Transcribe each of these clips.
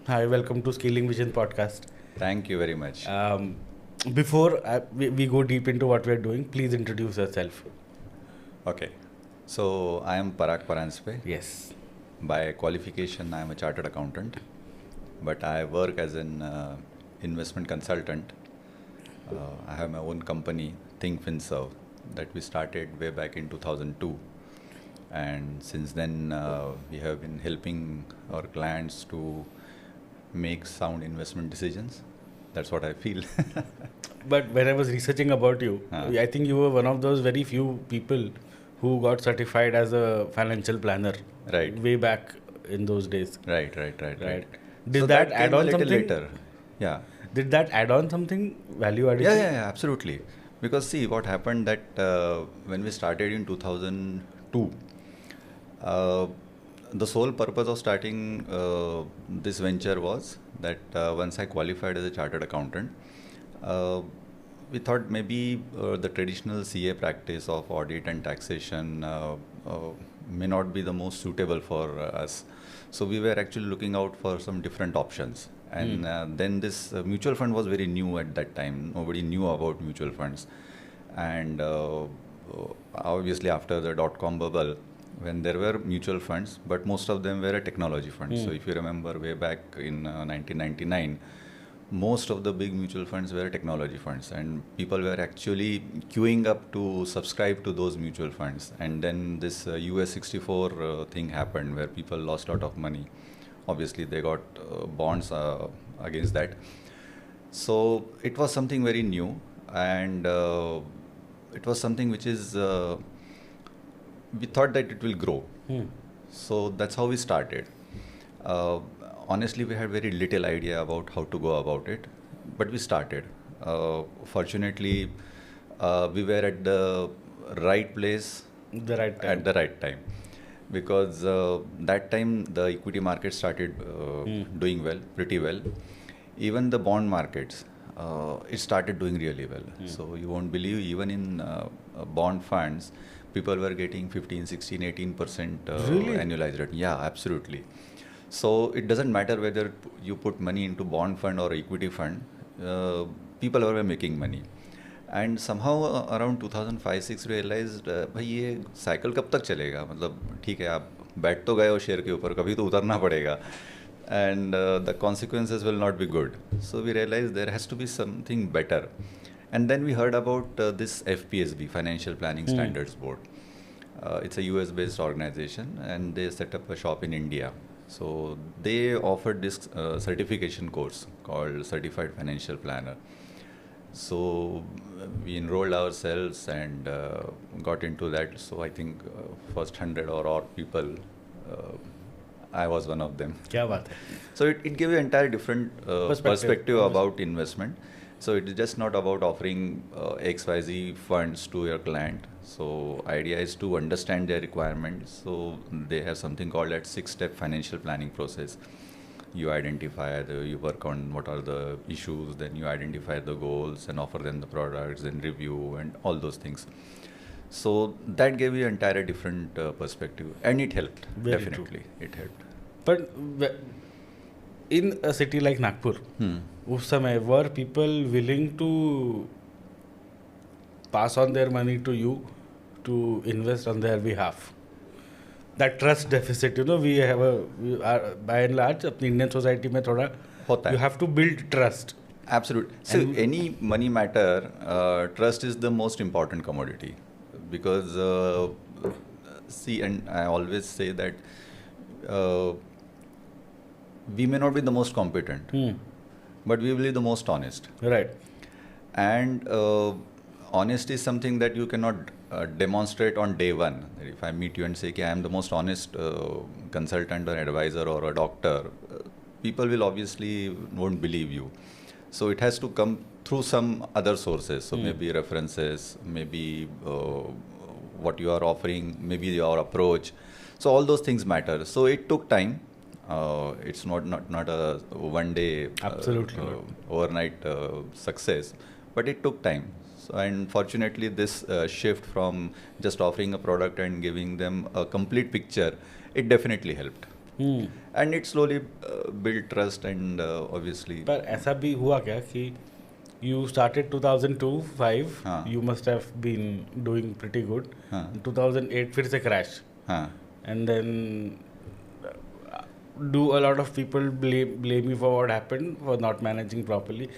Hi, welcome to Scaling Vision podcast. Thank you very much. Before we go deep into what we're doing, please introduce yourself. Okay. So I am Parag Paranspe. Yes. By qualification, I am a chartered accountant, but I work as an investment consultant. I have my own company, Think FinServe, that we started way back in 2002. And since then, we have been helping our clients to make sound investment decisions. That's what I feel. But when I was researching about you, Huh. I think you were one of those very few people who got certified as a financial planner. Right. Way back in those days. Right. Right. Did So that came add a on little something? later. Yeah. Did that add on something value addition? Yeah, absolutely. Because see, what happened that when we started in 2002, uh, the sole purpose of starting this venture was that once I qualified as a chartered accountant, uh, we thought maybe the traditional CA practice of audit and taxation may not be the most suitable for us. So we were actually looking out for some different options. And then this mutual fund was very new at that time. Nobody knew about mutual funds. And obviously after the dot-com bubble, when there were mutual funds, but most of them were a technology funds. So if you remember way back in 1999, most of the big mutual funds were technology funds, and people were actually queuing up to subscribe to those mutual funds. And then this US 64 thing happened where people lost a lot of money. Obviously, they got bonds against that. So it was something very new, and it was something which is, we thought that it will grow. So that's how we started. Uh, Honestly, we had very little idea about how to go about it, but we started. Fortunately, we were at the right place The right time. at the right time, because that time the equity market started doing well, pretty well. Even the bond markets, it started doing really well. So you won't believe, even in bond funds, people were getting 15, 16, 18% Really? annualized rate. Yeah, absolutely. So it doesn't matter whether you put money into bond fund or equity fund, people were making money. And somehow around 2005-6 realized भाई ये cycle कब तक चलेगा, मतलब ठीक है आप बैठ तो गए हो शेयर के ऊपर, कभी तो उतरना पड़ेगा, and the consequences will not be good. So we realized there has to be something better. And then we heard about this FPSB, Financial Planning Standards Board. It's a US based organization, and they set up a shop in India. So they offered this certification course called Certified Financial Planner. So we enrolled ourselves and got into that. So I think first 100 or odd people, I was one of them. क्या बात है? So it gave you entire different perspective Obviously. about investment. So it is just not about offering XYZ funds to your client. So idea is to understand their requirements. So they have something called that 6-step financial planning process. You identify, you work on what are the issues, then you identify the goals and offer them the products, then review and all those things. So that gave you entire different perspective, and it helped. Very true. Definitely, it helped. But in a city like Nagpur, उस समय were people willing to pass on their money to you to invest on their behalf? That trust deficit, we have by and large, अपनी Indian society में थोड़ा होता है. you have to build trust. Absolutely. So any money matter, trust is the most important commodity, because see, and I always say that we may not be the most competent, but we will be the most honest. Right. And honesty is something that you cannot demonstrate on day one. If I meet you and say, I am the most honest consultant or advisor or a doctor, people will obviously won't believe you. So it has to come through some other sources. So maybe references, maybe what you are offering, maybe your approach. So all those things matter. So it took time. It's not a one day Absolutely. overnight success, but it took time. So, and fortunately, this shift from just offering a product and giving them a complete picture, it definitely helped. And it slowly build trust and obviously. पर ऐसा भी हुआ क्या कि you started 2002-5 हाँ. you must have been doing pretty good. हाँ. 2008 फिर से crash. हाँ. And then do a lot of people blame you for what happened for not managing properly?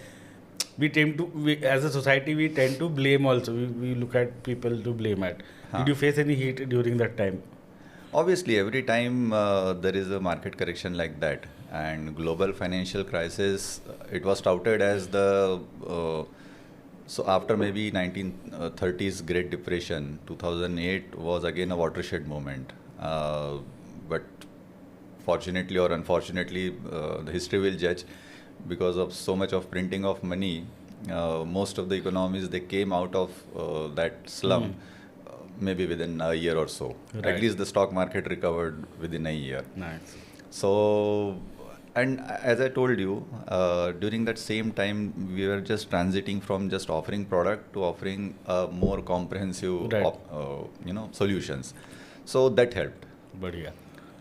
As a society we tend to blame also. We look at people to blame at. हाँ. Did you face any heat during that time? Obviously, every time there is a market correction like that, and global financial crisis, it was touted as the so after maybe 1930s Great Depression, 2008 was again a watershed moment. But fortunately or unfortunately, the history will judge. Because of so much of printing of money, most of the economies they came out of that slum. Maybe within a year or so. Right. At least the stock market recovered within a year. Nice. So, and as I told you, during that same time, we were just transiting from just offering product to offering more comprehensive, right. solutions. So that helped. बढ़िया.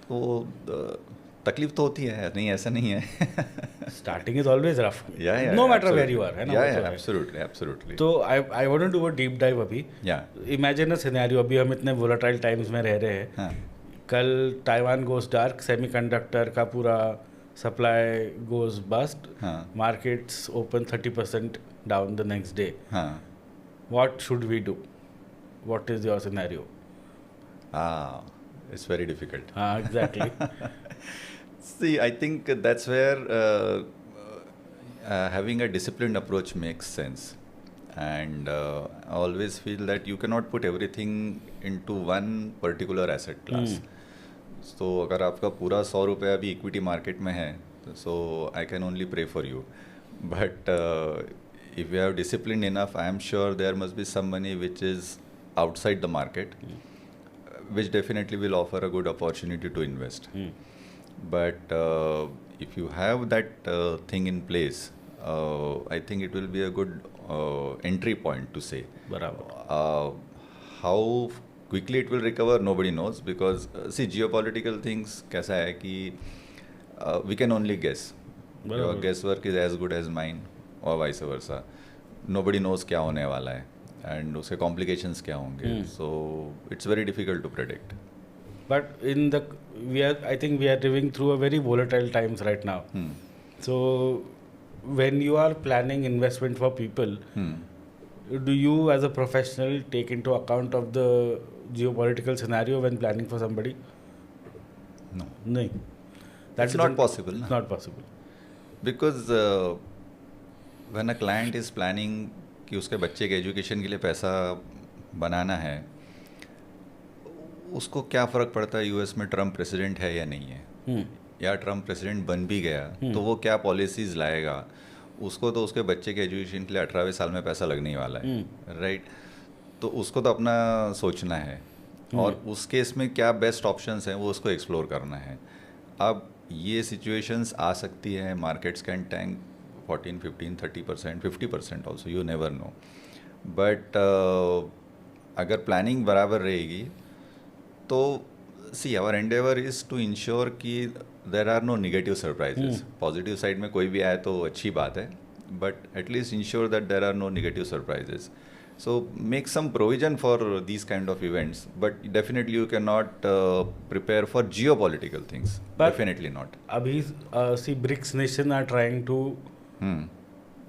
So तकलीफ तो होती है, नहीं ऐसा नहीं है. Starting is always rough. Yeah, no matter absolutely. where you are, है ना? Yeah, absolutely. तो I want to do a deep dive अभी. Yeah. Imagine a scenario, अभी हम इतने volatile times में रह रहे हैं. हाँ. कल Taiwan goes dark, semiconductor का पूरा supply goes bust. हाँ. Markets open 30% down the next day. हाँ. What should we do? What is your scenario? It's very difficult. Exactly. See, I think that's where having a disciplined approach makes sense. And I always feel that you cannot put everything into one particular asset class. So, अगर आपका पूरा 100 रुपया अभी equity market में है, so I can only pray for you. But if you have discipline enough, I am sure there must be some money which is outside the market, which definitely will offer a good opportunity to invest. But if you have that thing in place, I think it will be a good entry point to say. बराबर. How quickly it will recover, nobody knows, because see, geopolitical things कैसा है कि we can only guess. Your guesswork is as good as mine, or vice versa. Nobody knows क्या होने वाला है, and उसके complications क्या होंगे. So it's very difficult to predict. But I think we are living through a very volatile times right now. So when you are planning investment for people, do you as a professional take into account of the geopolitical scenario when planning for somebody? No. No. That's not possible. It's not possible. Because when a client is planning कि उसके बच्चे के education के लिए पैसा बनाना है, उसको क्या फ़र्क पड़ता है यूएस में ट्रम्प प्रेसिडेंट है या नहीं है, या ट्रम्प प्रेसिडेंट बन भी गया तो वो क्या पॉलिसीज़ लाएगा. उसको तो उसके बच्चे के एजुकेशन के लिए 18वें साल में पैसा लगने वाला है, राइट. तो उसको तो अपना सोचना है, और उस केस में क्या बेस्ट ऑप्शंस हैं वो उसको एक्सप्लोर करना है. अब ये सिचुएशंस आ सकती है, markets can tank 14, 15, 30%, 50% also, you never know. But अगर प्लानिंग बराबर रहेगी तो see our endeavour is to ensure कि there are no negative surprises. Positive side में कोई भी आए तो अच्छी बात है, but at least ensure that there are no negative surprises. So make some provision for these kind of events, but definitely you cannot prepare for geopolitical things. But definitely not. Abhi, see, BRICS nations are trying to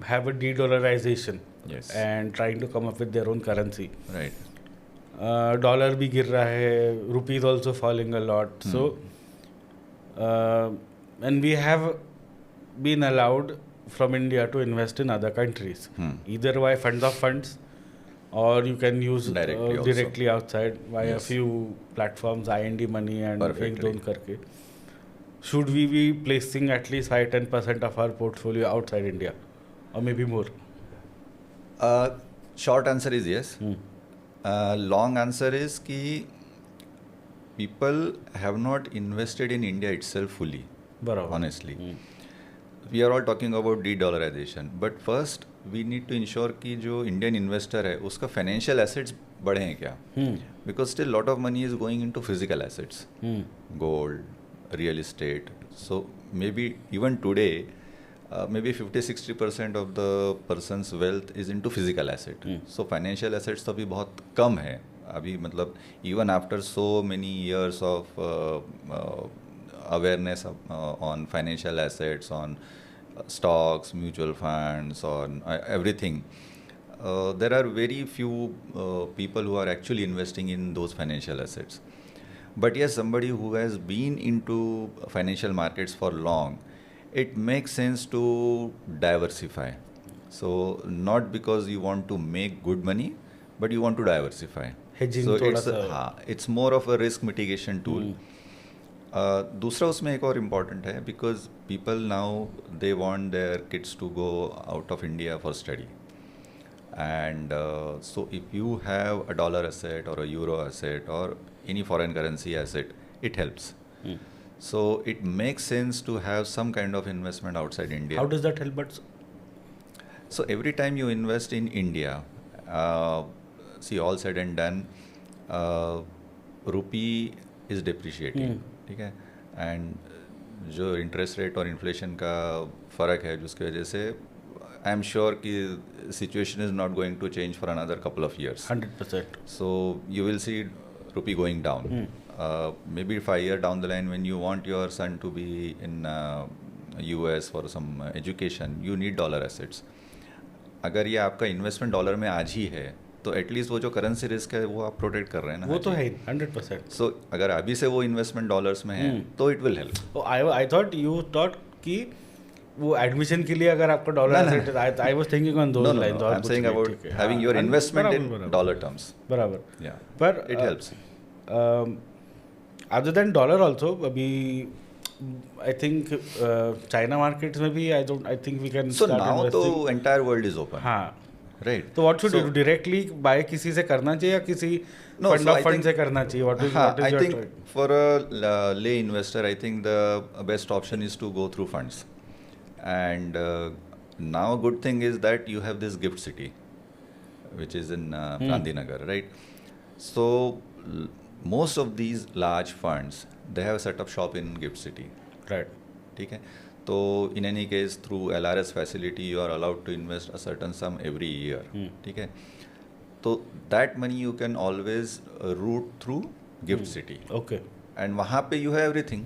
have a de-dollarization. Yes. And trying to come up with their own currency. Right. Dollar भी गिर रहा है, rupee is also falling a lot. So, and we have been allowed from India to invest in other countries, either by funds of funds, or you can use directly outside via a few platforms, IND money and एक दोन करके. Should we be placing at least 5-10% of our portfolio outside India, or maybe more? Short answer is yes. Long answer is कि people have not invested in India itself fully. Honestly. We are all talking about de-dollarization, but first we need to ensure कि जो Indian investor है उसका financial assets बढ़े हैं क्या, because still lot of money is going into physical assets, gold, real estate. So maybe even today, maybe 50-60% of the person's wealth is into physical asset. So financial assets तो अभी बहुत कम है अभी, मतलब even after so many years of awareness on financial assets, on stocks, mutual funds, on everything. There are very few people who are actually investing in those financial assets. But yes, somebody who has been into financial markets for long, it makes sense to diversify. So not because you want to make good money, but you want to diversify. Hedging So थोड़ा it's सा हाँ, it's more of a risk mitigation tool. दूसरा उसमें एक और important है, because people now they want their kids to go out of India for study, and so if you have a dollar asset or a euro asset or any foreign currency asset, it helps. So it makes sense to have some kind of investment outside India. How does that help? But So every time you invest in India, see, all said and done, rupee is depreciating, ठीक है, and जो interest rate और inflation का फ़र्क है जिसकी वजह से I am sure कि situation is not going to change for another couple of years. 100%. So you will see rupee going down. Maybe 5 years down the line, when you want your son to be in US for some education, you need dollar assets. अगर ये आपका investment dollar में आज ही है तो at least वो जो currency risk है वो आप प्रोटेक्ट कर रहे हैं ना. वो तो है 100%. सो अगर अभी से वो इन्वेस्टमेंट डॉलर्स में है तो it will help. I thought you thought कि वो एडमिशन के लिए अगर आपका dollar asset, I was thinking on those lines. I am saying about having your investment in dollar terms. बराबर. या पर it helps. Other than dollar also अभी I think China markets में भी I think we can So start now investing. तो entire world is open. हाँ. Right. तो what should you do? Directly buy किसी से करना चाहिए या किसी No, fund so of I fund think- से करना चाहिए? What is I your think choice? for a lay investor, I think the best option is to go through funds. And now a good thing is that you have this gift city, which is in Gandhinagar, right? So most of these large funds, they have set up shop in gift city. Right. ठीक है. तो in any case through LRS facility you are allowed to invest a certain sum every year. ठीक है. तो that money you can always route through gift city. Okay. And वहाँ पे you have everything.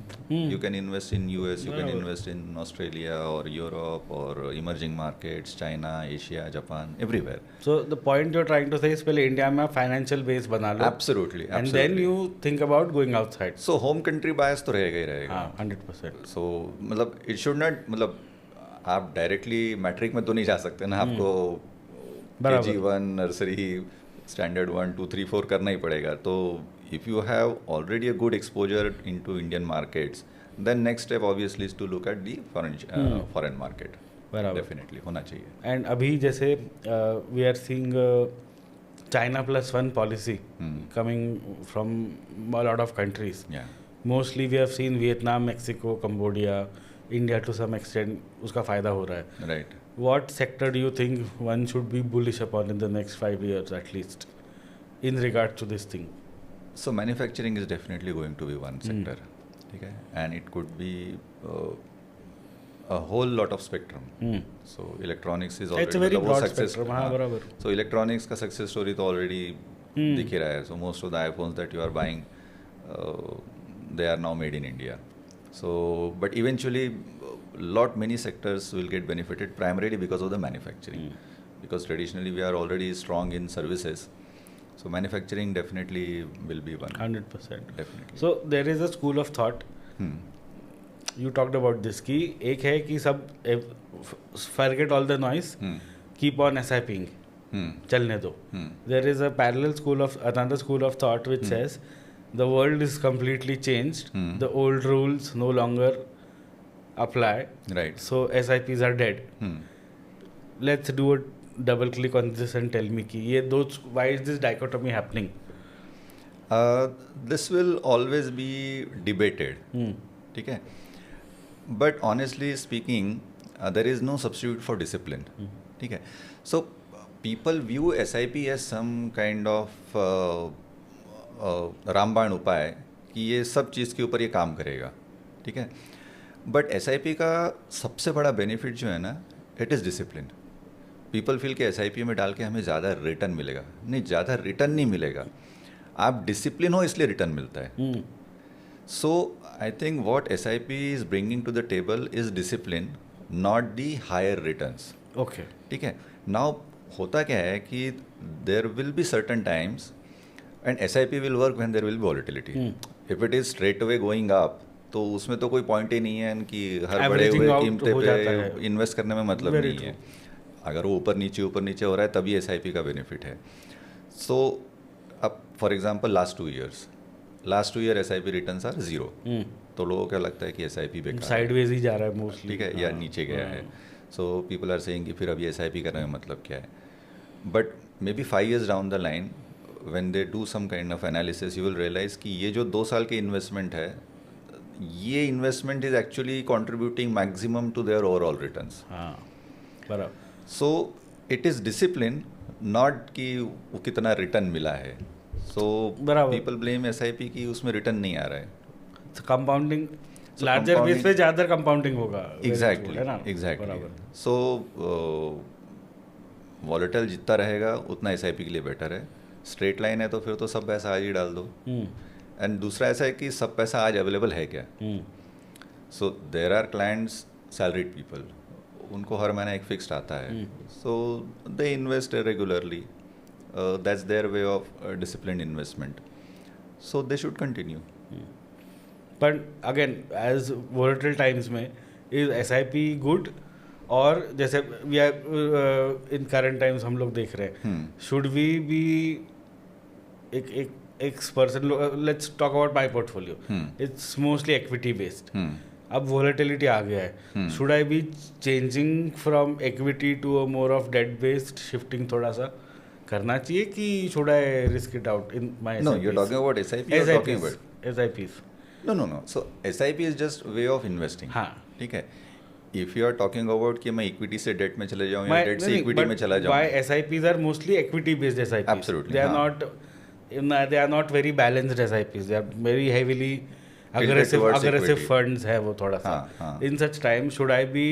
You can invest in US, you can बराबर. invest in Australia or Europe or emerging markets, China, Asia, Japan, everywhere. So the point you're trying to say is पहले India में financial base बना लो. Absolutely. And then you think about going outside. So home country bias तो रहेगा ही रहेगा. हाँ 100%. So मतलब it should not, मतलब आप डायरेक्टली मैट्रिक में तो नहीं जा सकते ना, आपको बराबर. KG1 नर्सरी स्टैंडर्ड 1 2 3 4 करना ही पड़ेगा. तो if you have already a good exposure into Indian markets, then next step obviously is to look at the foreign market. बराबर. Definitely होना चाहिए. And अभी जैसे we are seeing China +1 policy coming from a lot of countries. Yeah. Mostly we have seen Vietnam, Mexico, Cambodia, India to some extent उसका फ़ायदा हो रहा है. Right. What sector do you think one should be bullish upon in the next 5 years at least in regard to this thing? So manufacturing is definitely going to be one sector. ठीक है. And it could be a whole lot of spectrum. So electronics is already It's a very मतलब वो broad success. spectrum. हाँ बराबर. So electronics का success story तो already दिख ही रहा है. So most of the iPhones that you are buying, they are now made in India. So but eventually, many sectors will get benefited primarily because of the manufacturing. Because traditionally we are already strong in services. So manufacturing definitely will be one. 100%. Definitely. So there is a school of thought. You talked about this कि एक है कि सब forget all the noise, keep on SIPing, चलने दो. There is a parallel school of another school of thought which says the world is completely changed. The old rules no longer apply. Right. So SIPs are dead. Let's do a double click on this and tell me कि ये दो, why is this dichotomy happening? This will always be debated. ठीक है. But honestly speaking, there is no substitute for discipline. ठीक है. So people view SIP as some kind of रामबाण उपाय कि ये सब चीज़ के ऊपर ये काम करेगा. ठीक है. बट SIP का सबसे बड़ा बेनिफिट जो है ना, it is discipline. People feel कि SIP में डाल के हमें ज़्यादा रिटर्न मिलेगा. नहीं, ज़्यादा रिटर्न नहीं मिलेगा. आप डिसिप्लिन हो इसलिए रिटर्न मिलता है. So I think what SIP is bringing to the table is discipline, not the higher returns. Okay. ठीक है. नाउ होता क्या है कि there will be certain times and SIP will work when there will be volatility. If it is straight away going up, तो उसमें तो कोई पॉइंट ही नहीं है कि हर बड़े हुए कीमते पे इन्वेस्ट करने में मतलब नहीं है. अगर वो ऊपर नीचे हो रहा है तभी SIP का बेनिफिट है. सो अब for example last 2 year SIP returns are 0. तो लोगों को क्या लगता है कि SIP बेकार साइडवेज ही जा रहा है मोस्टली. ठीक है, या नीचे गया है. सो पीपल आर सेइंग कि फिर अभी SIP करने में मतलब क्या है. But maybe 5 years down the line when they do some kind of analysis, you will realize कि ये जो 2 साल के इन्वेस्टमेंट है, ये investment is actually contributing maximum to their overall returns. हाँ, बराबर. So it is discipline, not कि वो कितना रिटर्न मिला है. सो पीपल ब्लेम SIP कि उसमें रिटर्न नहीं आ रहा है. कंपाउंडिंग लार्जर बेस पे ज़्यादा कंपाउंडिंग होगा. एग्जैक्टली. सो वॉलेटाइल जितना रहेगा उतना SIP के लिए बेटर है. स्ट्रेट लाइन है तो फिर तो सब पैसा आज ही डाल दो. एंड दूसरा ऐसा है कि सब पैसा आज अवेलेबल है क्या. So there are clients salaried people, उनको हर महीना एक फिक्स्ड आता है. So they invest regularly. That's their way of discipline investment. So they should continue. But again as volatile times में इज SIP गुड, और जैसे we are in current times हम लोग देख रहे हैं, शुड वी बी एक person, let's talk about my portfolio, it's mostly equity based. अब वोलेटिलिटी आ गया है, should I be changing from equity to a more of debt based, shifting थोड़ा सा करना चाहिए कि should I risk it out in my. No, you are talking about SIP, you are talking about SIPs. No. So SIP is just way of investing. हाँ, ठीक है. If you are talking about कि मैं equity से date में चले जाऊँ या डेट से इक्विटी में चला जाऊँ, why SIPs are mostly equity based SIPs. Absolutely, they are not very balanced SIPs. They are very heavily aggressive funds है वो थोड़ा सा. In such time should I be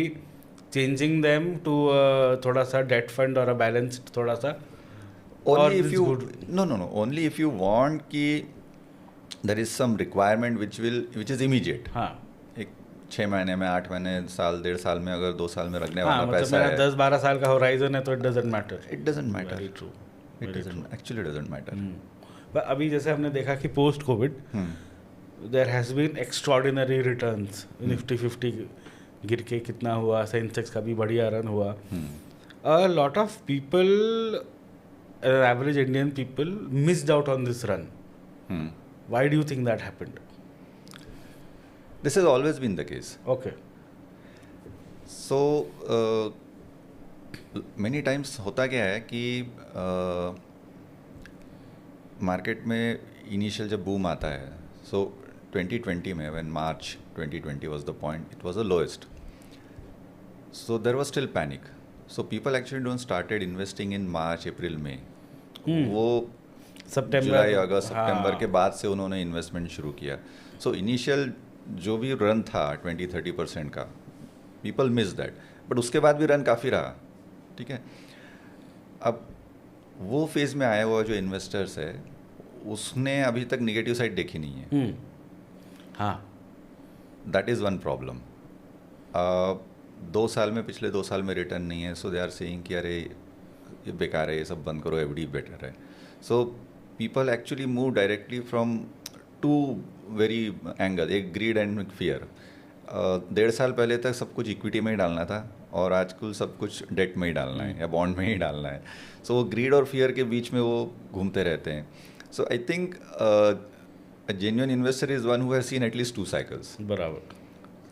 changing them to थोड़ा सा debt fund or a balanced थोड़ा सा? Only if you only if you want कि there is some requirement which is immediate. हाँ. 6 महीने में, 8 महीने, साल, 1.5 साल में, अगर 2 साल में रखने वाला पैसा है, 10-12 साल का होराइजन है तो it doesn't matter. It doesn't matter. Very true. It actually doesn't matter. अभी जैसे हमने देखा कि post covid there has been extraordinary returns. Nifty 50 गिर के कितना हुआ, सेंसेक्स का भी बढ़िया रन हुआ. अ lot of people, average Indian people missed out on this run. Why do you think that happened? This has always been the case. Okay. So many times होता क्या है कि मार्केट में इनिशियल जब बूम आता है, सो 2020 में when March 2020 was the point, it was the lowest. So there was still panic. So people actually don't started investing in March, April, May. वो जुलाई, अगस्त, सितंबर के बाद से उन्होंने इन्वेस्टमेंट शुरू किया. सो इनिशियल जो भी रन था 20-30% का, पीपल मिस दैट. बट उसके बाद भी रन काफ़ी रहा. ठीक है. अब वो फेज़ में आया हुआ जो इन्वेस्टर्स है, उसने अभी तक निगेटिव साइड देखी नहीं है. हाँ, दैट इज़ वन प्रॉब्लम. 2 साल में, पिछले 2 साल में रिटर्न नहीं है. सो दे आर सेइंग कि अरे ये बेकार है, ये सब बंद करो, FD बेटर है. So people actually move directly from two very angle, एक ग्रीड एंड फियर. 1.5 साल पहले तक सब कुछ इक्विटी में ही डालना था, और आजकल सब कुछ डेट में ही डालना है या बॉन्ड में ही डालना है. सो वो ग्रीड और फियर के बीच में वो घूमते रहते हैं. So I think a genuine investor is one who has seen at least 2 cycles. बराबर.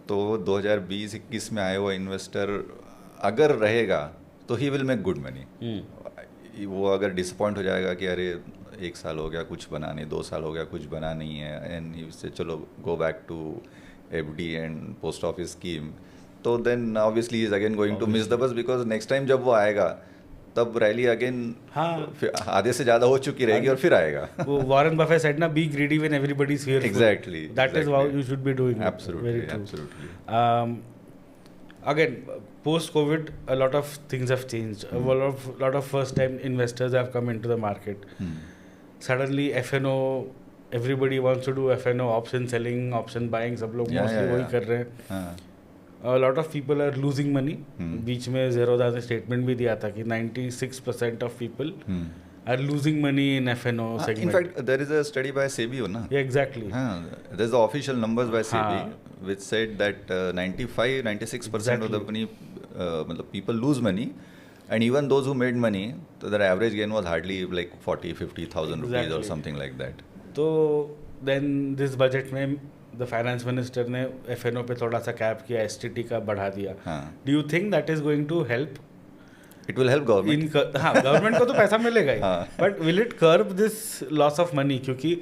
तो 2020-21 में आए हुआ इन्वेस्टर अगर रहेगा तो he will make good money. वो अगर डिसअपॉइंट हो जाएगा कि अरे 1 साल हो गया कुछ बना नहीं, 2 साल हो गया कुछ बना नहीं है, एंड इससे चलो go back to FD and post office scheme, तो then obviously is again going to miss the bus, because next time जब वो आएगा तब रैली अगेन हाँ आधे से ज़्यादा हो चुकी रहेगी और फिर आएगा. वो वॉरेन बफेट सेड ना, B greedy when everybody is fearful. Exactly, That is how exactly. you should be doing it. Absolutely, Very true. absolutely. Again, post COVID, a lot of things have changed. A lot of first time investors have come into the market. Suddenly FNO, everybody wants to do FNO, option selling, option buying, सब लोग mostly वही कर रहे हैं. हाँ. A lot of people are losing money. बीच में Zerodha ने statement भी दिया था कि 96% of people are losing money in FNO segment. In fact, there is a study by SEBI, na? Yeah, exactly. There's the official numbers by SEBI, which said that 96% of the money, people lose money, and even those who made money, so their average gain was hardly like 40,000-50,000 rupees or something like that. तो then this budget में the finance minister ने FNO पे थोड़ा सा cap किया, STT का बढ़ा दिया. Do you think that is going to help? It will help government. हाँ, गवर्नमेंट को तो पैसा मिलेगा ही, but will it curb this loss of money? क्योंकि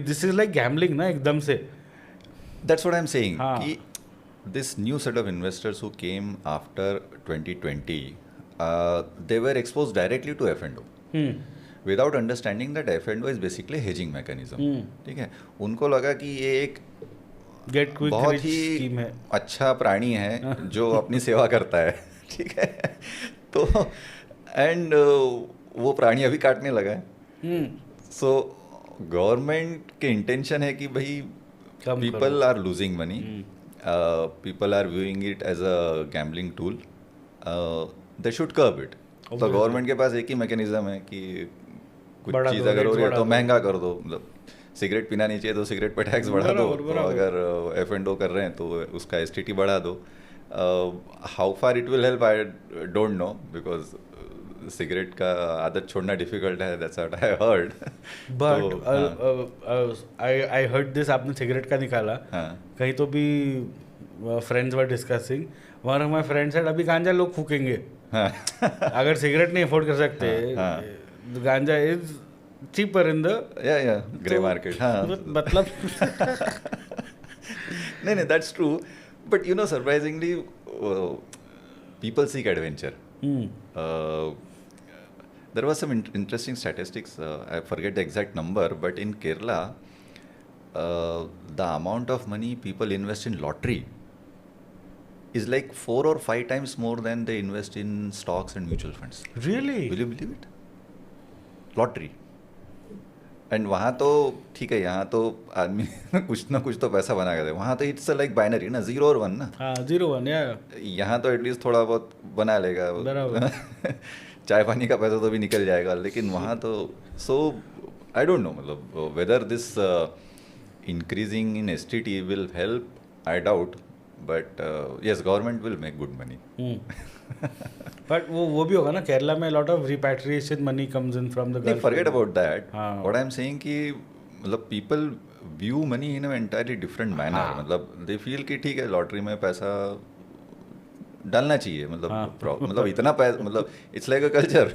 this is like gambling ना एकदम से. That's what I'm saying. कि this new set of investors who came after 2020, they were exposed directly to F&O. Without understanding that F&O is basically hedging mechanism. ठीक है, उनको लगा कि ये एक बहुत ही अच्छा प्राणी है जो अपनी सेवा करता है. ठीक है, तो एंड वो प्राणी अभी काटने लगा है. सो गवर्नमेंट के इंटेंशन है कि भाई people are losing money, people are viewing it as a gambling tool, they should curb it. तो गवर्नमेंट के पास एक ही मैकेनिज्म है कि कुछ चीज़ अगर हो रही है तो महंगा कर दो. मतलब सिगरेट पीना नहीं चाहिए तो सिगरेट पे टैक्स बढ़ा दो, अगर F&O कर रहे हैं तो उसका STT बढ़ा दो. How far it will help I don't no, because cigarette का आदत छोड़ना डिफिकल्ट है. That's what I heard. But I heard this, आपने सिगरेट का निकाला, कहीं तो भी friends were discussing, one of my friends said अभी गांजा लोग फूकेंगे. अगर सिगरेट नहीं अफोर्ड कर सकते, गांजा is cheaper in the grey market. मतलब नहीं, that's true, but you know, surprisingly people seek adventure. There was some interesting statistics, I forget the exact number, but in Kerala the amount of money people invest in lottery is like 4 or 5 times more than they invest in stocks and mutual funds. Really? Will you believe it? Lottery. And वहाँ तो ठीक है, यहाँ तो आदमी कुछ ना कुछ तो पैसा बना के दे. वहाँ तो इट्स लाइक बाइनरी ना, 0 और 1 ना. हाँ, 0-1. यहाँ तो एटलीस्ट थोड़ा बहुत बना लेगा. चाय पानी का पैसा तो भी निकल जाएगा. लेकिन वहाँ तो सो आई डोंट नो, मतलब whether this increasing in STT will help, I doubt, but yes, government will make good money. But वो भी होगा ना, केरला में lot of repatriation money comes in from the gulf. Forget about that. What I am saying कि मतलब people view money in a entirely different manner. मतलब they feel कि ठीक है, लॉटरी में पैसा डालना चाहिए. मतलब इतना पैसा, मतलब इट्स लाइक अ कल्चर.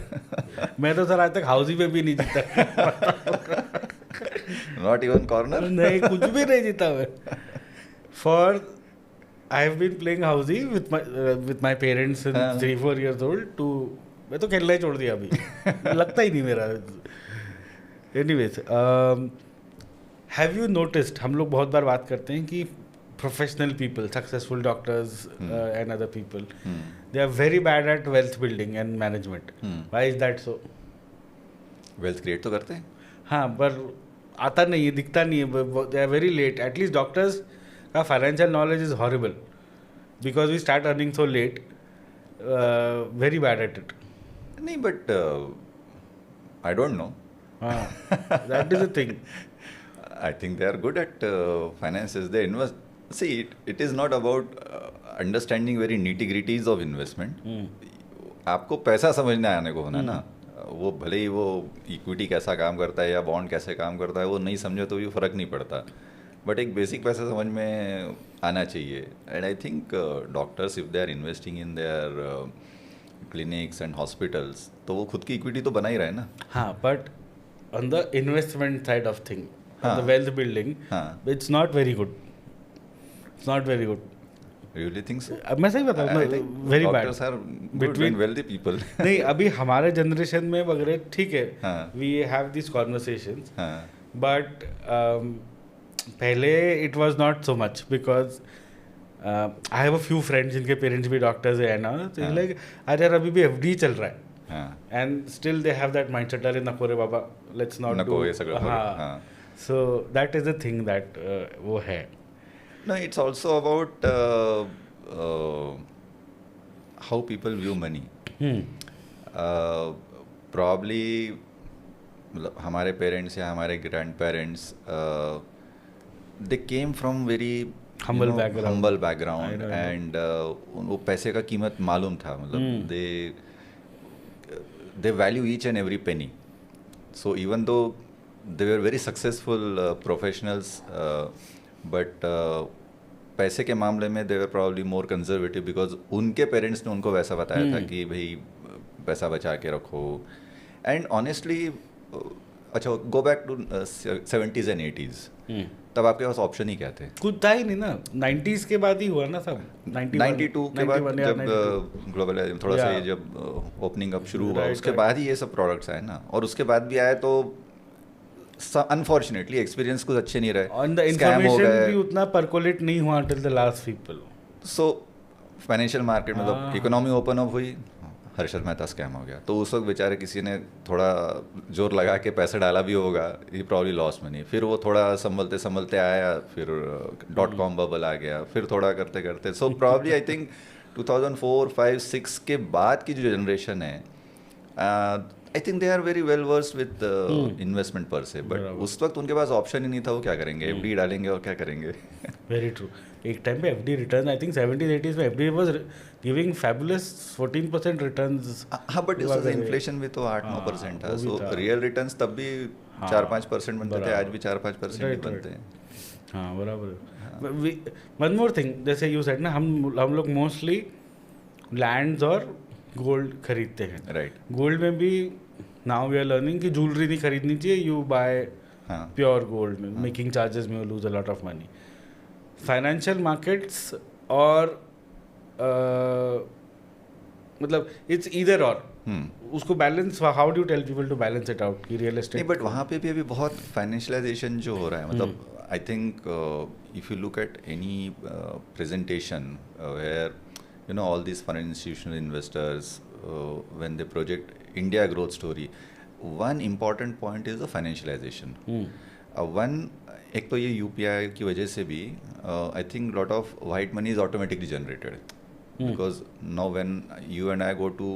मैं तो सर आज तक हाउसी पे भी नहीं जीता. Not even corner. नहीं, कुछ भी नहीं जीता मैं. For I have been playing housey with my parents since 3-4 years old. मैं तो खेलना ही छोड़ दिया अभी. लगता ही नहीं मेरा. Anyways, have you noticed, हम लोग बहुत बार बात करते हैं कि professional people, successful doctors and other people, they are very bad at wealth building and management. Why is that so? Wealth create तो करते हैं. हाँ, पर आता नहीं है, दिखता नहीं है. They are very late. At least doctors का financial knowledge is horrible because we start earning so late. Very bad at it. नहीं, but I don't know. That is a thing. I think they are good at finances. They invest. See it is not about understanding very nitty gritties of investment. आपको पैसा समझने आने को होना ना. वो भले ही वो इक्विटी कैसा काम करता है या बॉन्ड कैसे काम करता है, वो नहीं समझो तो भी फर्क नहीं पड़ता. बट एक बेसिक पैसा समझ में आना चाहिए. And I think doctors, if they are investing in their clinics and hospitals, तो वो खुद की इक्विटी तो बना ही रहे ना. हाँ, but on the investment side of thing, the wealth building, it's not very good. It's not very good. Really think so? अब मैं सही बताऊँ I ना, think very bad doctors are good Between- and wealthy people. नहीं, अभी हमारे generation में वगैरह ठीक है, हाँ. वी हैव दिस कॉन्वर्सेशंस, हाँ. बट पहले it was not so much because I have a few friends जिनके पेरेंट्स भी डॉक्टर्स है ना, तो लाइक अरे यार अभी भी एफडी चल रहा है, हाँ. And still they have that mindset, अरे नको रे बाबा, लेट्स नॉट नको डू. ये सगळं करू. हाँ, हाँ. So that is the thing that वो है. No, it's also about how people view money. Probably मतलब हमारे पेरेंट्स या हमारे grand parents they came from very Humble background. Background I know. And वो पैसे का कीमत मालूम था, मतलब दे value each and every penny. So even though they were very successful professionals, but पैसे के मामले में दे वर प्रॉब्ली मोर कंजर्वेटिव बिकॉज उनके पेरेंट्स ने उनको वैसा बताया था कि भाई पैसा बचा के रखो. एंड ऑनेस्टली अच्छा, गो back to 70s and 80s, तब आपके पास ऑप्शन ही क्या थे? कुछ था ही नहीं ना. 90s के बाद ही हुआ ना सब. 92 के बाद 91 या जब 92. ग्लोबल थोड़ा सा Yeah. ये जब ओपनिंग अप शुरू हुआ, Right, उसके right. बाद ही ये सब प्रोडक्ट्स आए ना. और उसके बाद भी आए तो अनफॉर्चुनेटली एक्सपीरियंस कुछ अच्छे नहीं रहे. और द Scam हो इन्फॉर्मेशन गए. भी उतना परकोलेट नहीं हुआ till the last people. So financial market मतलब हाँ. इकोनॉमी ओपन अप हुई, हर्षद मेहता स्कैम हो गया. तो उस वक्त बेचारे किसी ने थोड़ा जोर लगा के पैसा डाला भी होगा, ही प्रॉब्ली लॉस मनी. फिर वो थोड़ा संभलते संभलते आया, फिर .com बबल आ गया, फिर थोड़ा करते करते. सो प्रॉब्ली आई थिंक 2004, 5, 6 के बाद की जो जनरेशन है, I think they are very well versed with investment per se. But बराबर. उस वक्त उनके पास ऑप्शन ही नहीं था. वो क्या करेंगे? एफडी डालेंगे और क्या करेंगे? Very true. एक टाइम पे FD return I think 70s 80s में FD was giving fabulous 14% returns. हाँ, बट वगैरह. इन्फ्लेशन भी तो 8-9% था. वो भी सो था. रियल रिटर्न्स तब भी हाँ, 4-5% बनते थे. बराबर. आज भी 4-5% ही Right, बनते हैं. हाँ, बराबर. वन मोर थिंग, जैसे यू सेड ना, हम लोग मोस्टली लैंड्स और गोल्ड खरीदते हैं. राइट. गोल्ड में भी नाउ वी आर लर्निंग कि ज्वेलरी नहीं खरीदनी चाहिए. यू बाय हाँ. प्योर गोल्ड में मेकिंग चार्जेस में lose a lot of money. Financial markets और मतलब इट्स ईदर और. उसको balance, how do you tell people to balance it out कि रियल एस्टेट. नहीं, बट वहाँ पे भी अभी बहुत फाइनेंशियलाइजेशन जो हो रहा है, मतलब I think if you look at any presentation where you know all these foreign institutional investors when they project India growth story, one important point is the financialization. One, एक तो ये UPI की वजह से भी I think lot of white money is automatically generated because now when you and I go to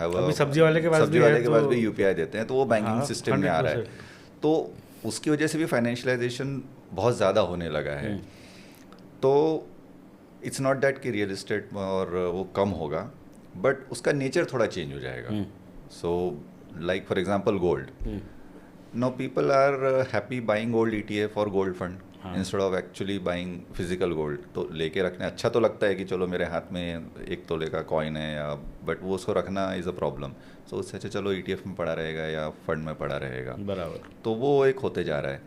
have a अभी सब्जी वाले के पास भी UPI देते हैं, तो वो बैंकिंग सिस्टम में आ रहा है. तो उसकी वजह से भी फाइनेंशियलाइजेशन बहुत ज़्यादा होने लगा है. तो इट्स नॉट दैट कि रियल इस्टेट और वो कम होगा, बट उसका नेचर थोड़ा चेंज हो जाएगा. So like for example gold. Now people are happy buying gold ETF और gold fund instead of actually buying physical gold. तो लेके रखना अच्छा तो लगता है कि चलो मेरे हाथ में 1 तोले का कॉइन है, या बट वो उसको रखना इज़ अ प्रॉब्लम. सो उससे अच्छा चलो ETF में पड़ा रहेगा या फंड में पड़ा रहेगा. बराबर. तो वो एक होते जा रहा है.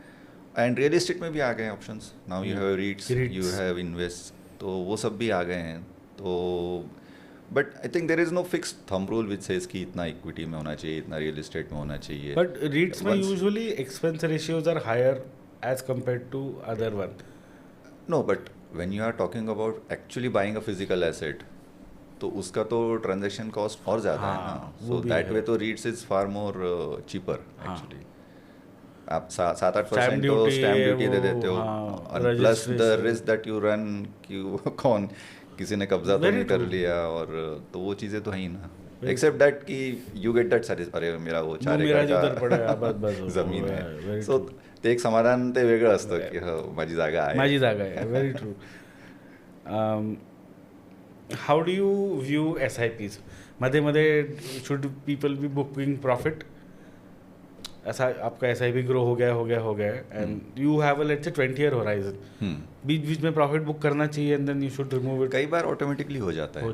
एंड रियल इस्टेट में भी आ गए options. Now you have REITs, you have invest, तो वो सब भी आ गए हैं. तो but I think there is no fix thumb rule which says कि इतना इक्विटी में होना चाहिए, इतना रियल एस्टेट में होना चाहिए. बट रीट्स में usually expense ratios are higher as compared to other one. No, but when you are talking about actually buying a physical asset, तो उसका तो ट्रांजैक्शन कॉस्ट और ज़्यादा है ना. सो दैट वे तो रीट्स is far more cheaper actually. आप 7-8% तो स्टैम्प ड्यूटी दे देते हो, plus the risk that you run कि कौन किसी ने कब्जा तो नहीं कर लिया. और तो वो चीज़ें तो है ही ना. एक्सेप्ट दैट कि यू गेट दैट सर्विस, अरे मेरा वो 4 एकड़ का जमीन आहे. सो ते एक समाधान ते वेगळं असतं की माझी जागा आहे. Very true. How do you view SIPs? मध्ये मध्ये should people be booking profit? ऐसा आपका SIP ग्रो हो गया and you have a let's say 20-year horizon. बीच बीच में प्रॉफिट बुक करना चाहिए and then you should remove it. कई बार ऑटोमेटिकली हो जाता है.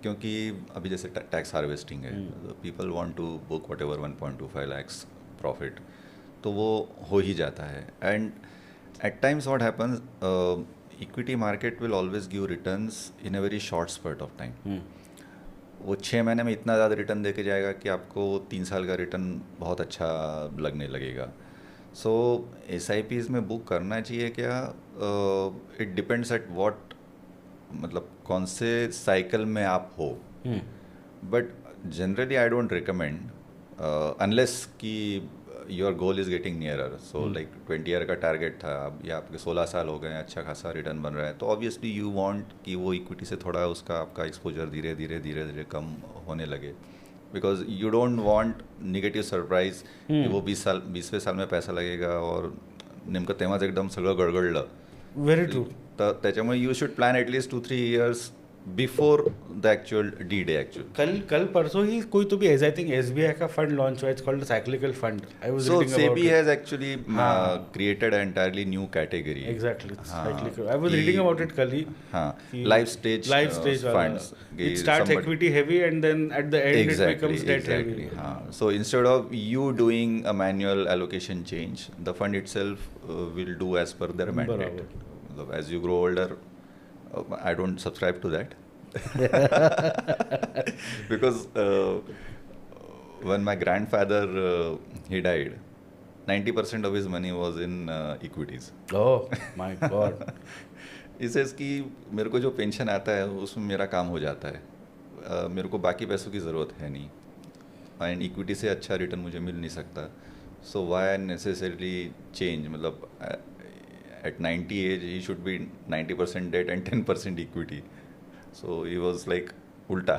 क्योंकि अभी जैसे टैक्स हार्वेस्टिंग है, people want to book whatever 1.25 lakhs profit, तो वो हो ही जाता है. And at times what happens, equity market will always give returns in a very short spurt of time. वो 6 महीने में इतना ज़्यादा रिटर्न देके जाएगा कि आपको 3 साल का रिटर्न बहुत अच्छा लगने लगेगा. सो SIPs में बुक करना चाहिए क्या? इट डिपेंड्स एट व्हाट, मतलब कौन से साइकिल में आप हो. But generally I don't recommend unless कि your goal is getting nearer. So like 20 year का टारगेट था, अब या आपके 16 साल हो गए, अच्छा खासा रिटर्न बन रहा है, तो ऑब्वियसली यू वांट कि वो इक्विटी से थोड़ा उसका आपका एक्सपोजर धीरे धीरे कम होने लगे. Because you don't want negative surprise कि वो 20वें साल में पैसा लगेगा और नेमकं तेव्हाच एकदम सगळं गडगडलं. Very true. तर त्याच्यामुळे you should plan at least 2-3 years before the actual D-Day actual. कल परसों ही कोई तो भी आई थिंक SBI का फंड लॉन्च हुआ. It's called cyclical fund. I was So reading about SEBI has actually created an entirely new category. Exactly हाँ, cyclical. I was कि- reading about it कल ही. हाँ, कि life stage funds. It starts equity heavy and then at the end it becomes debt heavy. हाँ. So instead of you doing a manual allocation change, the fund itself will do as per their mandate. मतलब as you grow older, I don't subscribe to that. Because when my grandfather he died, 90% of his money was in equities. Oh my god. इसे कि मेरे को जो pension आता है उसमें मेरा काम हो जाता है. मेरे को बाकी पैसों की ज़रूरत है नहीं, एंड इक्विटी से अच्छा रिटर्न मुझे मिल नहीं सकता. So why necessarily change? मतलब at 90 age he should be 90% debt and 10% equity. So he was like उल्टा.